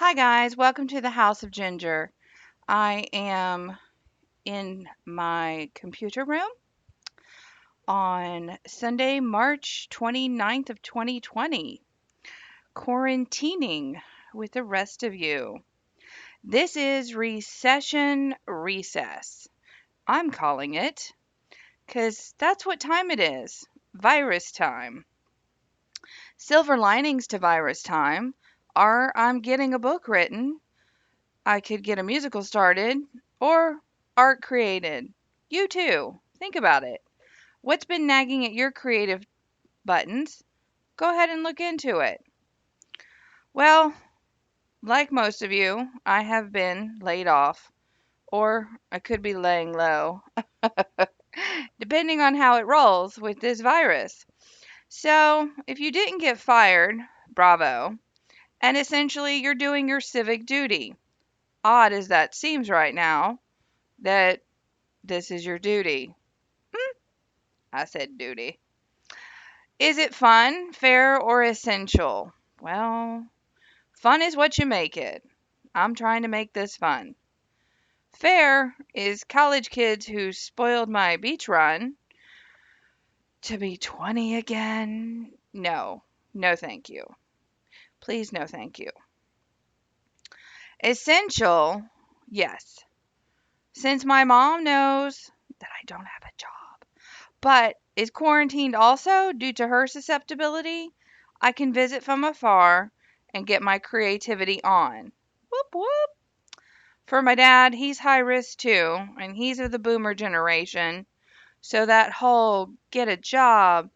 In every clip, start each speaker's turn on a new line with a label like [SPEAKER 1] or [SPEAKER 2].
[SPEAKER 1] Hi, guys. Welcome to the House of Ginger. I am in my computer room on Sunday, March 29th of 2020, quarantining with the rest of you. This is Recession Recess. I'm calling it because that's what time it is. Virus time. Silver linings to virus time are I'm getting a book written. I could get a musical started or art created. You too. Think about it. What's been nagging at your creative buttons? Go ahead and look into it. Well, like most of you, I have been laid off, or I could be laying low, depending on how it rolls with this virus. So, if you didn't get fired, bravo. And essentially, you're doing your civic duty. Odd as that seems right now, that this is your duty. I said duty. Is it fun, fair, or essential? Well, fun is what you make it. I'm trying to make this fun. Fair is college kids who spoiled my beach run to be 20 again. No, no, thank you. Please, no, thank you. Essential, yes. Since my mom knows that I don't have a job, but is quarantined also due to her susceptibility, I can visit from afar and get my creativity on. Whoop whoop. For my dad, he's high risk too, and he's of the boomer generation. So that whole get a job,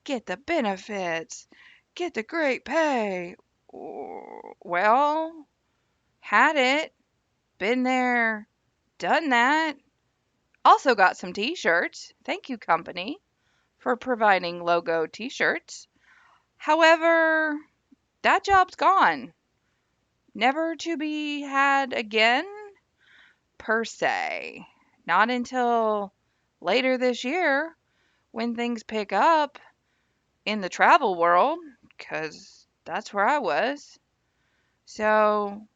[SPEAKER 1] get the benefits, get the great pay. Well, had it, been there, done that. Also got some t-shirts. Thank you, company, for providing logo t-shirts. However, that job's gone. Never to be had again, per se. Not until later this year when things pick up in the travel world, because that's where I was. So,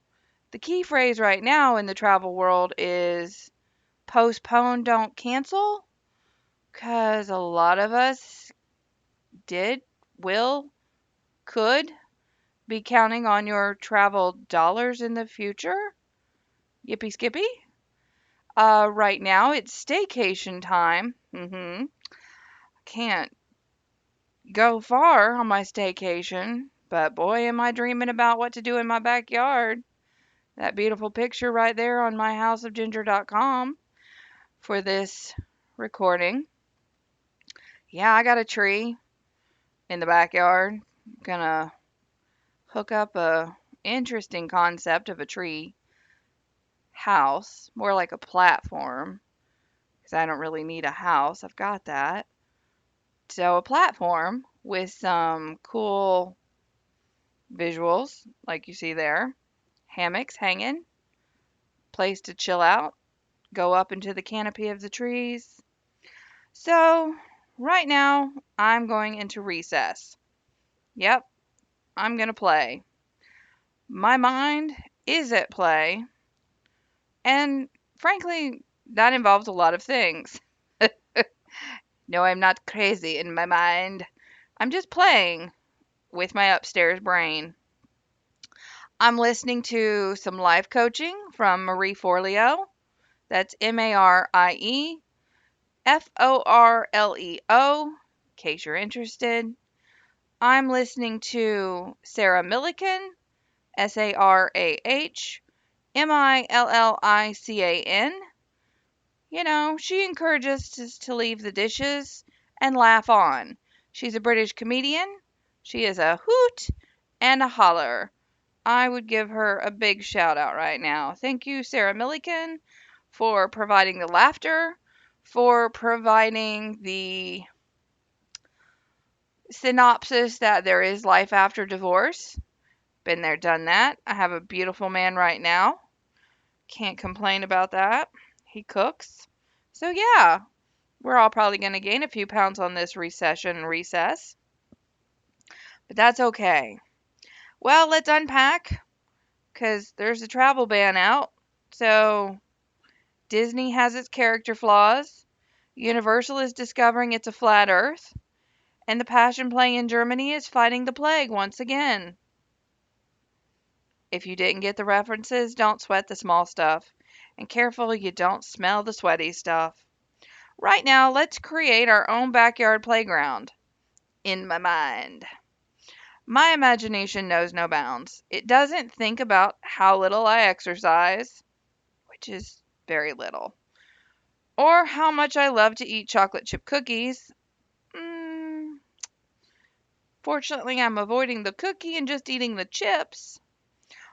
[SPEAKER 1] the key phrase right now in the travel world is postpone, don't cancel, because a lot of us did, will, could be counting on your travel dollars in the future. Yippee skippy. Right now it's staycation time. Can't go far on my staycation, but boy, am I dreaming about what to do in my backyard. That beautiful picture right there on myhouseofginger.com for this recording. Yeah, I got a tree in the backyard. Gonna hook up a interesting concept of a tree house, more like a platform, because I don't really need a house. I've got that. So a platform with some cool visuals, like you see there, hammocks hanging, place to chill out, go up into the canopy of the trees. So right now, I'm going into recess. Yep, I'm going to play. My mind is at play, and frankly, that involves a lot of things. No, I'm not crazy in my mind. I'm just playing with my upstairs brain. I'm listening to some life coaching from Marie Forleo. That's Marieforleo, in case you're interested. I'm listening to Sarah Millican, SarahMillican. You know, she encourages us to leave the dishes and laugh on. She's a British comedian. She is a hoot and a holler. I would give her a big shout out right now. Thank you, Sarah Millican, for providing the laughter, for providing the synopsis that there is life after divorce. Been there, done that. I have a beautiful man right now. Can't complain about that. He cooks. So, yeah, we're all probably going to gain a few pounds on this recession and recess, but that's okay. Well, let's unpack 'cause there's a travel ban out. So Disney has its character flaws. Universal is discovering it's a flat earth. And the Passion Play in Germany is fighting the plague once again. If you didn't get the references, don't sweat the small stuff. And careful you don't smell the sweaty stuff. Right now, let's create our own backyard playground. In my mind. My imagination knows no bounds. It doesn't think about how little I exercise, which is very little, or how much I love to eat chocolate chip cookies. Mm, Fortunately, I'm avoiding the cookie and just eating the chips.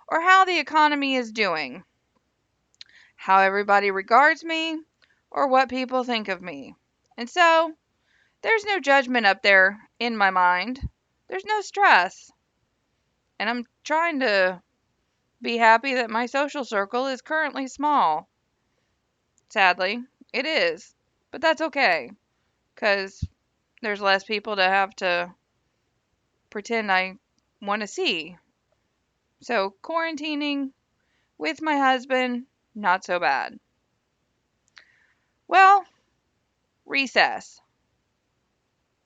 [SPEAKER 1] Or how the economy is doing, how everybody regards me, or what people think of me. And so, there's no judgment up there in my mind. There's no stress. And I'm trying to be happy that my social circle is currently small. Sadly, it is. But that's okay, because there's less people to have to pretend I want to see. So, quarantining with my husband, not so bad. Well, recess.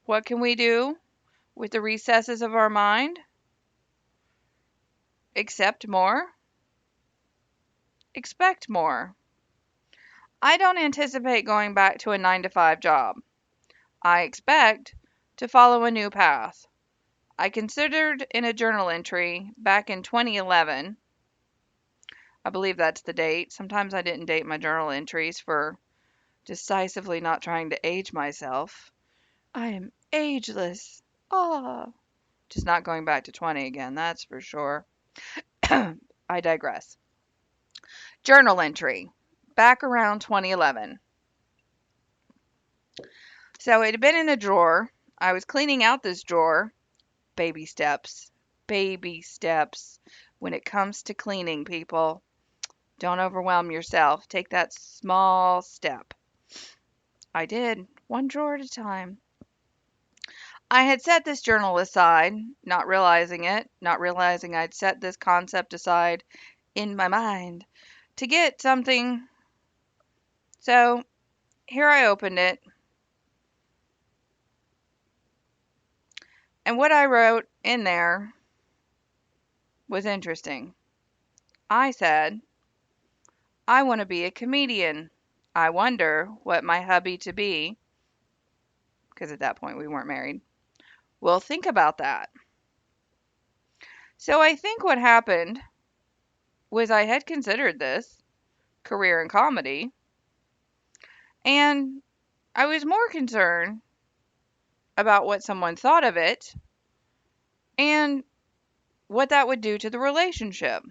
[SPEAKER 1] What can we do with the recesses of our mind? Accept more, expect more. I don't anticipate going back to a 9 to 5 job. I expect to follow a new path. I considered in a journal entry back in 2011, I believe that's the date. Sometimes I didn't date my journal entries for decisively not trying to age myself. I am ageless. Ah, just not going back to 20 again, that's for sure. I digress. Journal entry back around 2011. So it had been in a drawer. I was cleaning out this drawer. Baby steps. Baby steps. When it comes to cleaning, people, don't overwhelm yourself. Take that small step. I did, one drawer at a time. I had set this journal aside, not realizing it, not realizing I'd set this concept aside in my mind to get something. So here I opened it. And what I wrote in there was interesting. I said, I want to be a comedian. I wonder what my hubby to be, because at that point we weren't married, will think about that. So I think what happened was I had considered this career in comedy, and I was more concerned about what someone thought of it and what that would do to the relationship.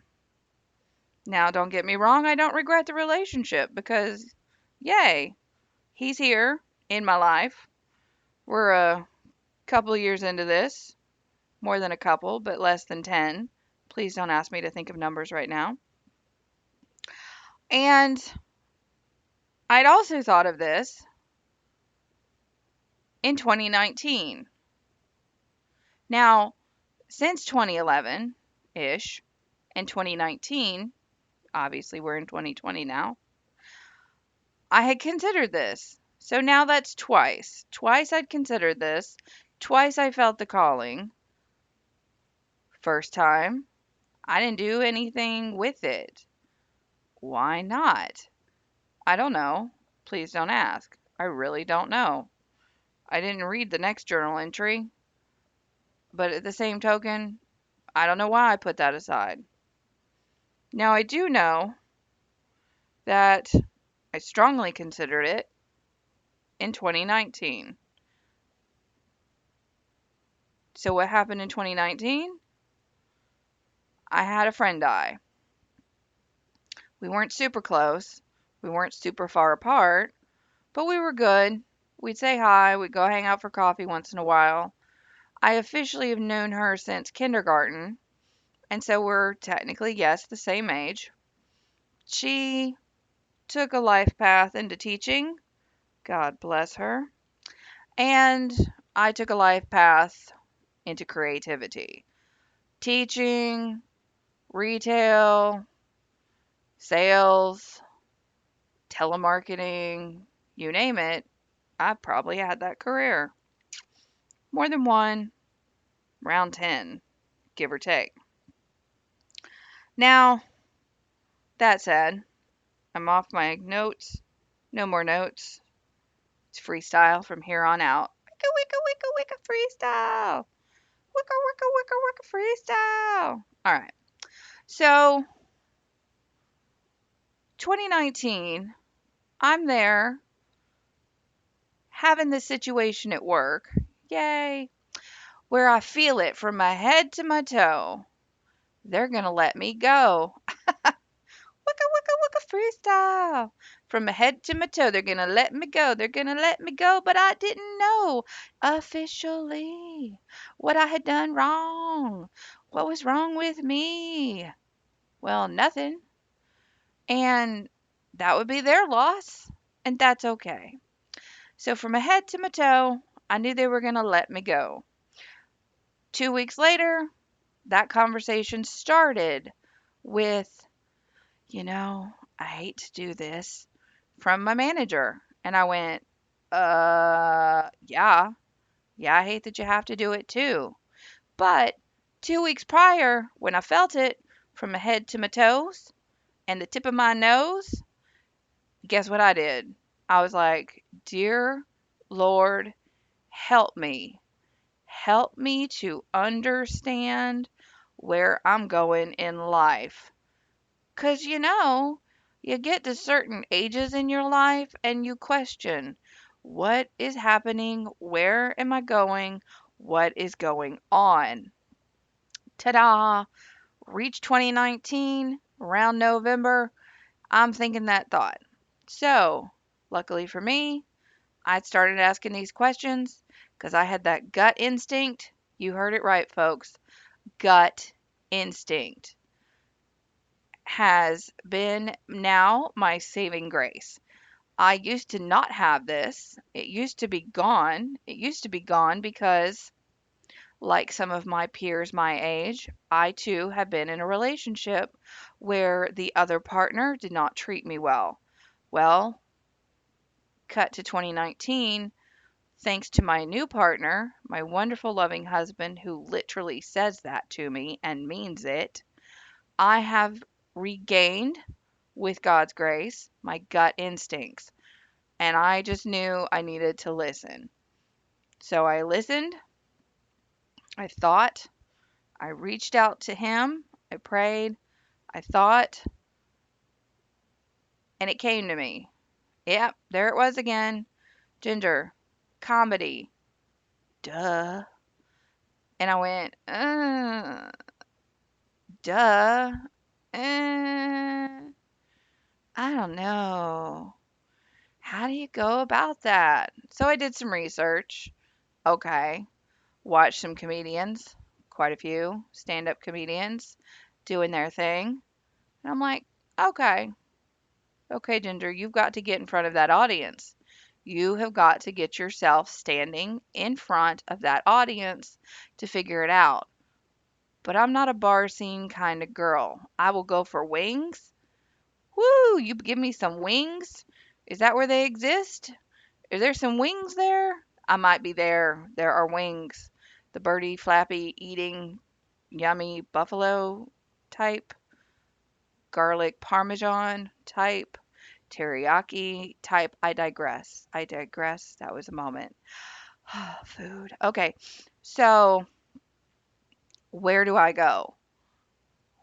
[SPEAKER 1] Now, don't get me wrong, I don't regret the relationship because, yay, he's here in my life. We're a couple years into this, more than a couple, but less than 10. Please don't ask me to think of numbers right now. And I'd also thought of this in 2019. Now, since 2011 ish, and 2019, obviously we're in 2020 now, I had considered this. So now that's twice. Twice I'd considered this. Twice I felt the calling. First time, I didn't do anything with it. Why not? I don't know. Please don't ask. I really don't know. I didn't read the next journal entry, but at the same token, I don't know why I put that aside. Now, I do know that I strongly considered it in 2019. So, what happened in 2019? I had a friend die. We weren't super close, we weren't super far apart, but we were good. We'd say hi, we'd go hang out for coffee once in a while. I officially have known her since kindergarten, and so we're technically, yes, the same age. She took a life path into teaching, God bless her, and I took a life path into creativity. Teaching retail, sales, telemarketing, you name it. I probably had that career. More than one, around 10, give or take. Now, that said, I'm off my notes. No more notes. It's freestyle from here on out. Wicka, wicka, wicka, wicka, freestyle. Wicka, wicka, wicka, wicka, freestyle. All right. So, 2019, I'm there having this situation at work. Yay. Where I feel it from my head to my toe. They're going to let me go. Wicka, wicka, wicka, freestyle. From my head to my toe, they're gonna let me go. They're gonna let me go, but I didn't know officially what I had done wrong. What was wrong with me? Well, nothing. And that would be their loss, and that's okay. So from my head to my toe, I knew they were gonna let me go. 2 weeks later, that conversation started with, I hate to do this, from my manager. And I went, yeah, yeah, I hate that you have to do it too. But 2 weeks prior, when I felt it from my head to my toes and the tip of my nose, guess what I did? I was like, Dear Lord, help me. Help me to understand where I'm going in life. 'Cause, you get to certain ages in your life and you question, what is happening? Where am I going? What is going on? Ta-da! Reach 2019, around November, I'm thinking that thought. So, luckily for me, I started asking these questions because I had that gut instinct. You heard it right, folks. Gut instinct has been now my saving grace. I used to not have this. It used to be gone. It used to be gone because, like some of my peers my age, I too have been in a relationship where the other partner did not treat me well. Well, cut to 2019, thanks to my new partner, my wonderful, loving husband who literally says that to me and means it, I have regained, with God's grace, my gut instincts. And I just knew I needed to listen. So I listened, I thought, I reached out to him, I prayed, I thought, and it came to me. Yep, there it was again. Ginger, comedy, duh. And I went, duh, I don't know. How do you go about that? So I did some research. Okay. Watched some comedians, quite a few stand up comedians doing their thing. And I'm like, okay, okay, Ginger, you've got to get in front of that audience. You have got to get yourself standing in front of that audience to figure it out. But I'm not a bar scene kind of girl. I will go for wings. Woo, you give me some wings? Is that where they exist? Is there some wings there? I might be there. There are wings. The birdie, flappy, eating, yummy buffalo type, garlic parmesan type, teriyaki type. I digress. I digress. That was a moment. Food. Okay. So, where do I go?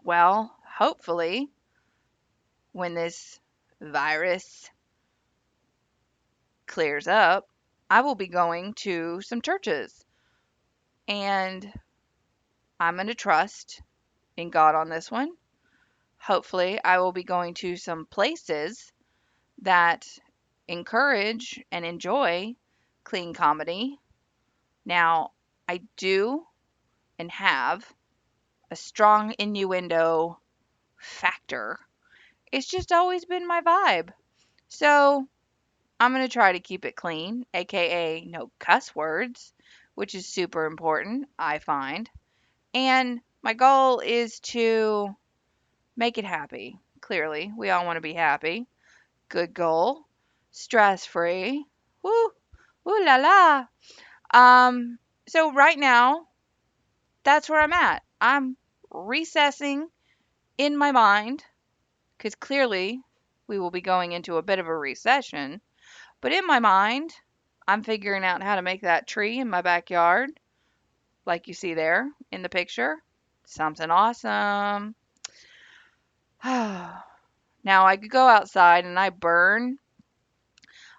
[SPEAKER 1] Well, hopefully, when this virus clears up, I will be going to some churches. And I'm going to trust in God on this one. Hopefully, I will be going to some places that encourage and enjoy clean comedy. Now, I do and have a strong innuendo factor. It's just always been my vibe. So, I'm going to try to keep it clean, aka no cuss words, which is super important, I find. And my goal is to Make it happy. Clearly, we all want to be happy. Good goal. Stress free. Woo, woo la la. Um, so right now, that's where I'm at. I'm recessing in my mind because clearly we will be going into a bit of a recession. But in my mind, I'm figuring out how to make that tree in my backyard, like you see there in the picture, something awesome. Now I could go outside and I burn.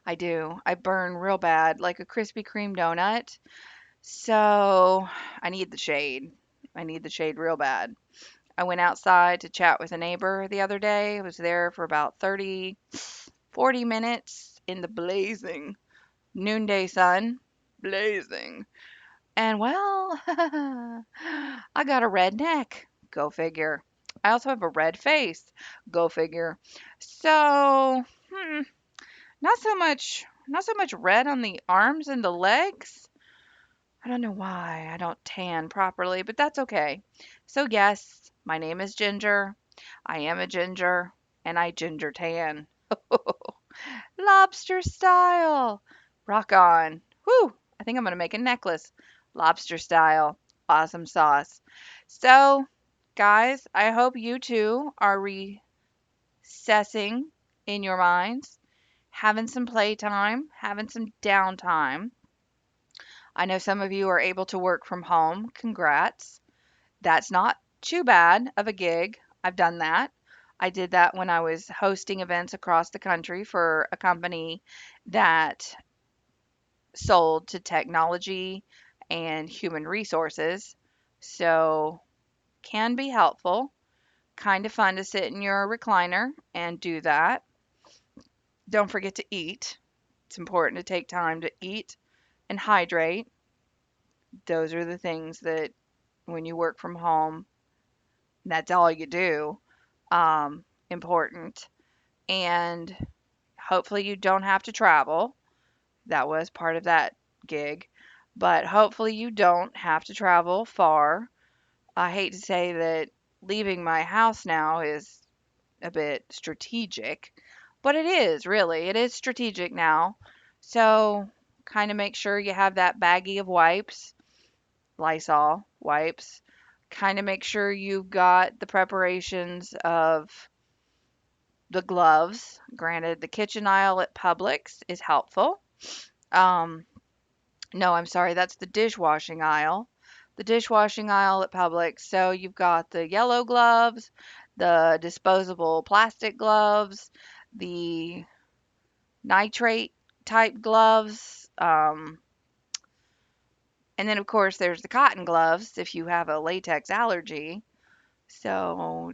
[SPEAKER 1] I do. I burn real bad, like a Krispy Kreme donut. So I need the shade. I need the shade real bad. I went outside to chat with a neighbor the other day. I was there for about 30, 40 minutes in the blazing noonday sun. Blazing. And well, I got a red neck. Go figure. I also have a red face. Go figure. So, not so much red on the arms and the legs. I don't know why I don't tan properly, but that's okay. So yes, my name is Ginger. I am a ginger, and I ginger tan. Lobster style. Rock on. Whew. I think I'm going to make a necklace. Lobster style. Awesome sauce. So, guys, I hope you too are recessing in your minds, having some playtime, having some downtime. I know some of you are able to work from home. Congrats. That's not too bad of a gig. I've done that. I did that when I was hosting events across the country for a company that sold to technology and human resources. So, can be helpful. Kind of fun to sit in your recliner and do that. Don't forget to eat. It's important to take time to eat and hydrate. Those are the things that when you work from home, that's all you do. Important. And hopefully you don't have to travel. That was part of that gig. But hopefully you don't have to travel far. I hate to say that leaving my house now is a bit strategic, but it is really. It is strategic now. So, kind of make sure you have that baggie of wipes, Lysol wipes. Kind of make sure you've got the preparations of the gloves. Granted, the kitchen aisle at Publix is helpful. Um, no, I'm sorry, that's the dishwashing aisle. The dishwashing aisle at Publix. So you've got the yellow gloves, the disposable plastic gloves, the nitrate type gloves, and then of course there's the cotton gloves if you have a latex allergy. So,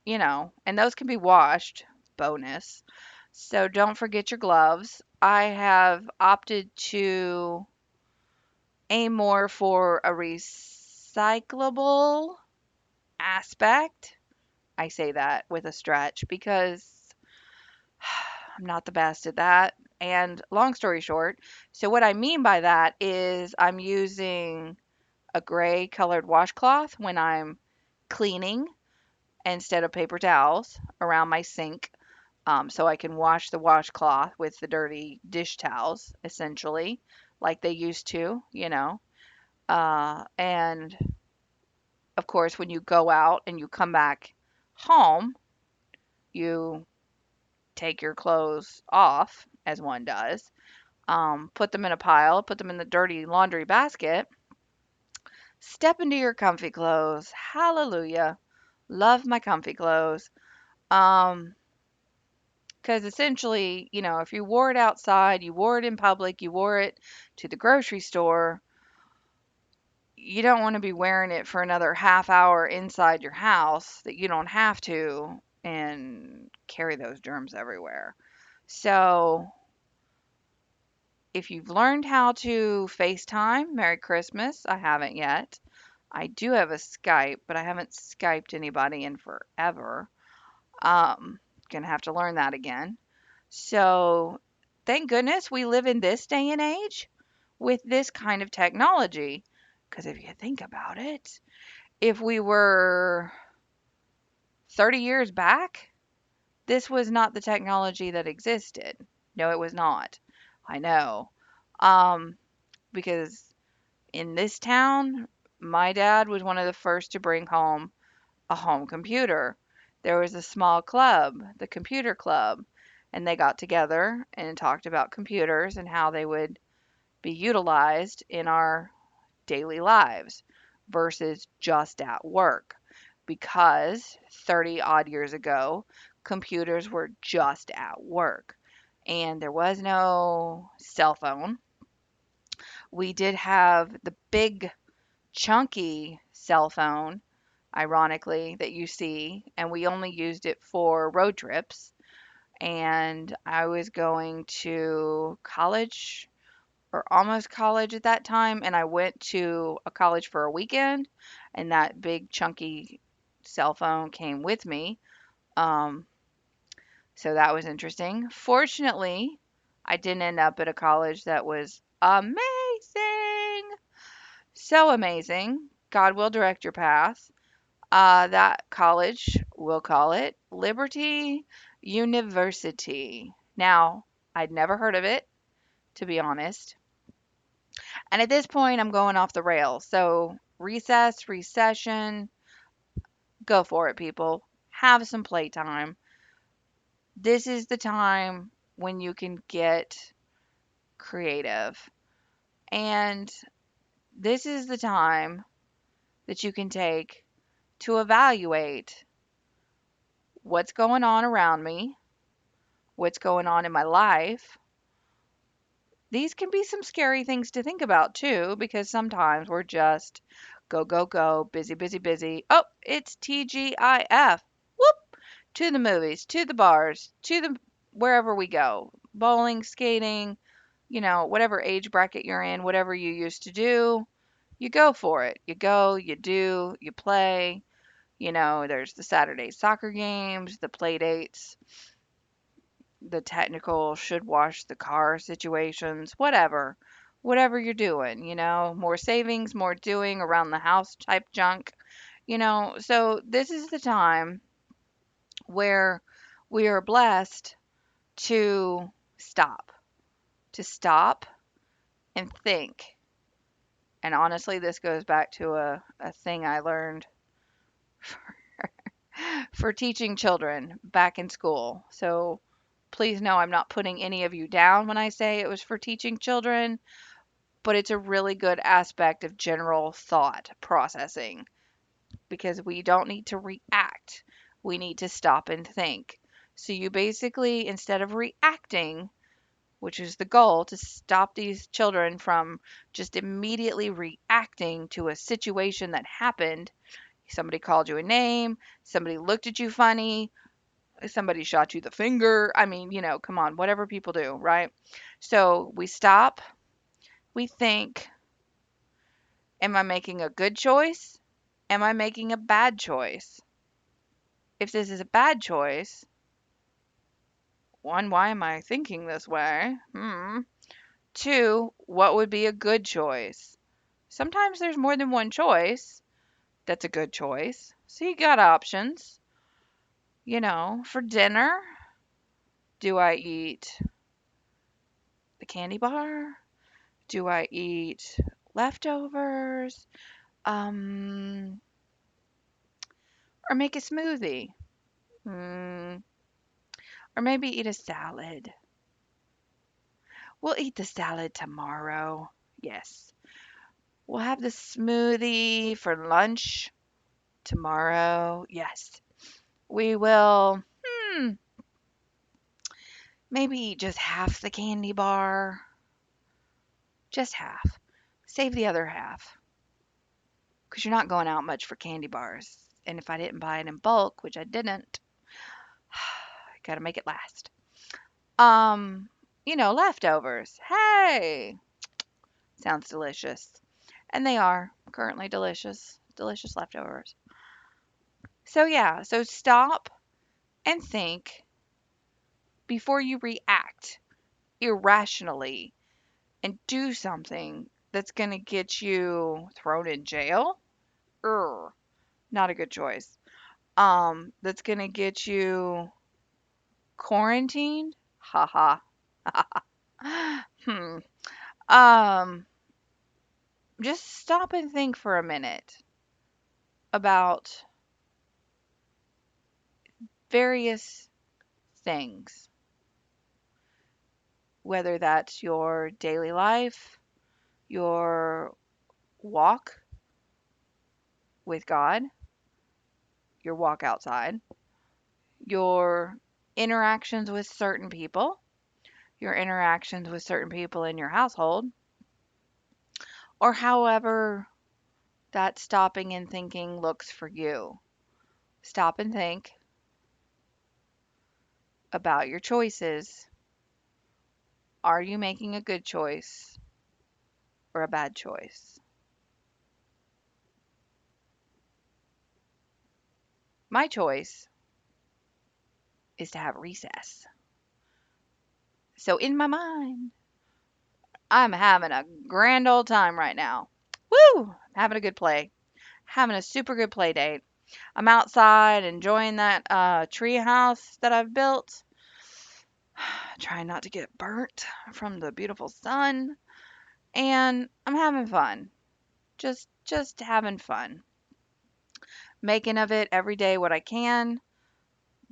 [SPEAKER 1] and those can be washed, bonus. So don't forget your gloves. I have opted to aim more for a recyclable aspect. I say that with a stretch because I'm not the best at that. And long story short, so what I mean by that is I'm using a gray colored washcloth when I'm cleaning instead of paper towels around my sink. So I can wash the washcloth with the dirty dish towels, essentially, like they used to. And of course, when you go out and you come back home, you take your clothes off, as one does, put them in a pile, put them in the dirty laundry basket, step into your comfy clothes. Hallelujah. Love my comfy clothes. Um, because essentially, if you wore it outside, you wore it in public, you wore it to the grocery store, you don't want to be wearing it for another half hour inside your house that you don't have to and carry those germs everywhere. So, if you've learned how to FaceTime, Merry Christmas. I haven't yet. I do have a Skype, but I haven't Skyped anybody in forever. Gonna have to learn that again. So, thank goodness we live in this day and age with this kind of technology. Because if you think about it, if we were 30 years back, this was not the technology that existed. No, it was not. I know. Um, because in this town, my dad was one of the first to bring home a home computer. There was a small club, the computer club, and they got together and talked about computers and how they would be utilized in our daily lives versus just at work. Because 30 odd years ago, computers were just at work and there was no cell phone. We did have the big, chunky cell phone, ironically, that you see, and we only used it for road trips. And I was going to college or almost college at that time, and I went to a college for a weekend, and that big chunky cell phone came with me. Um, so that was interesting. Fortunately, I didn't end up at a college that was amazing. So amazing. God will direct your path. That college, we'll call it Liberty University. Now, I'd never heard of it, to be honest. And at this point, I'm going off the rails. So, recess, recession, go for it, people. Have some playtime. This is the time when you can get creative. And this is the time that you can take to evaluate what's going on around me, what's going on in my life. These can be some scary things to think about too, because sometimes we're just go, go, go, busy, busy, busy. Oh, it's TGIF. Whoop! To the movies, to the bars, to the wherever we go. Bowling, skating, whatever age bracket you're in, whatever you used to do, you go for it. You go, you do, you play. There's the Saturday soccer games, the play dates, the technical should wash the car situations, whatever you're doing, more savings, more doing around the house type junk, so this is the time where we are blessed to stop, to stop and think. And honestly, this goes back to a thing I learned for teaching children back in school. So please know I'm not putting any of you down when I say it was for teaching children, but it's a really good aspect of general thought processing because we don't need to react. We need to stop and think. So you basically, instead of reacting, which is the goal, to stop these children from just immediately reacting to a situation that happened. Somebody called you a name, somebody looked at you funny, somebody shot you the finger. I mean, come on, whatever people do, right? So we stop, we think, am I making a good choice? Am I making a bad choice? If this is a bad choice, one, why am I thinking this way? Two, what would be a good choice? Sometimes there's more than one choice that's a good choice. So you got options. For dinner, do I eat the candy bar? Do I eat leftovers? Um, or make a smoothie? Mm, or maybe eat a salad. We'll eat the salad tomorrow. Yes. We'll have the smoothie for lunch tomorrow. Yes. We will, maybe eat just half the candy bar. Just half. Save the other half. Because you're not going out much for candy bars. And if I didn't buy it in bulk, which I didn't, I gotta make it last. Um, leftovers. Hey, sounds delicious. And they are currently delicious. Delicious leftovers. So yeah, so stop and think before you react irrationally and do something that's going to get you thrown in jail. Not a good choice. that's gonna get you quarantined. Haha. Hmm. Um, just stop and think for a minute about various things, whether that's your daily life, your walk with God, your walk outside, your interactions with certain people, your interactions with certain people in your household, or however that stopping and thinking looks for you. Stop and think about your choices. Are you making a good choice or a bad choice? My choice is to have recess. So in my mind, I'm having a grand old time right now. Woo! Having a good play. Having a super good play date. I'm outside enjoying that tree house that I've built. Trying not to get burnt from the beautiful sun. And I'm having fun. Just having fun. Making of it every day what I can.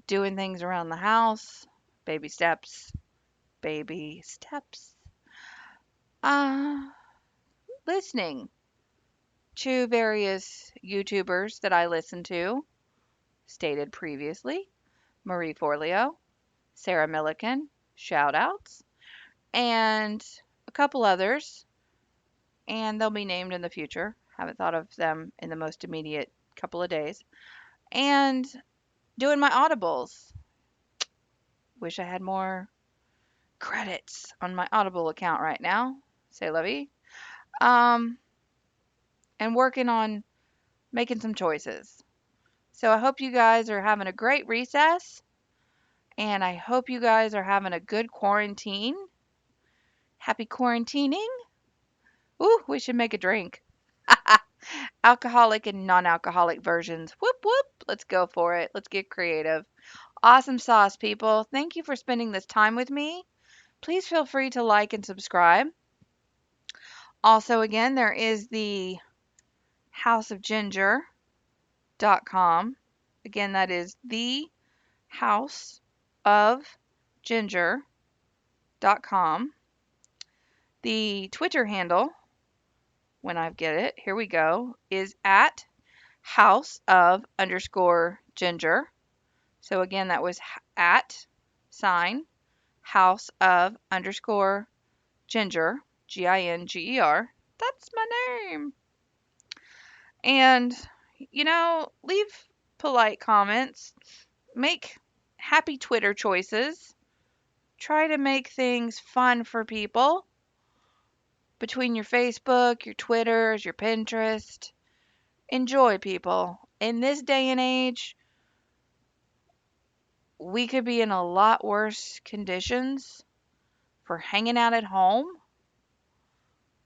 [SPEAKER 1] Doing things around the house. Baby steps. Baby steps. Uh, Listening to various YouTubers that I listen to, stated previously, Marie Forleo, Sarah Millican, shout outs, and a couple others, and they'll be named in the future. Haven't thought of them in the most immediate couple of days. And doing my audibles. Wish I had more credits on my Audible account right now. Say lovey. Um, and working on making some choices. So I hope you guys are having a great recess, and I hope you guys are having a good quarantine. Happy quarantining. Ooh, we should make a drink. Alcoholic and non-alcoholic versions. Whoop whoop. Let's go for it. Let's get creative. Awesome sauce, people. Thank you for spending this time with me. Please feel free to like and subscribe. Also, again, there is the houseofginger.com. Again, that is the houseofginger.com. The Twitter handle, when I get it, here we go, is at house of underscore ginger. So again, that was at sign house of underscore ginger, Ginger. That's my name. And, leave polite comments, make happy Twitter choices, try to make things fun for people between your Facebook, your Twitters, your Pinterest. Enjoy, people. In this day and age, we could be in a lot worse conditions for hanging out at home.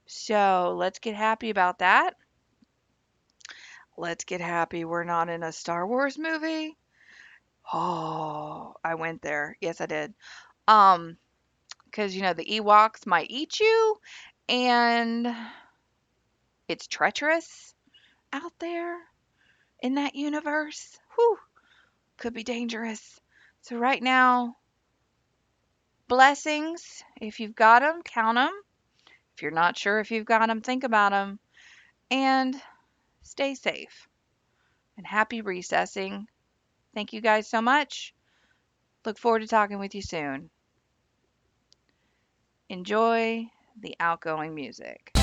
[SPEAKER 1] So let's get happy about that. Let's get happy we're not in a Star Wars movie. Oh, I went there. Yes, I did. Um, because the Ewoks might eat you, and it's treacherous out there in that universe. Whew, could be dangerous. So right now, blessings. If you've got them, count them. If you're not sure if you've got them, think about them, and stay safe. And happy recessing. Thank you guys so much. Look forward to talking with you soon. Enjoy the outgoing music.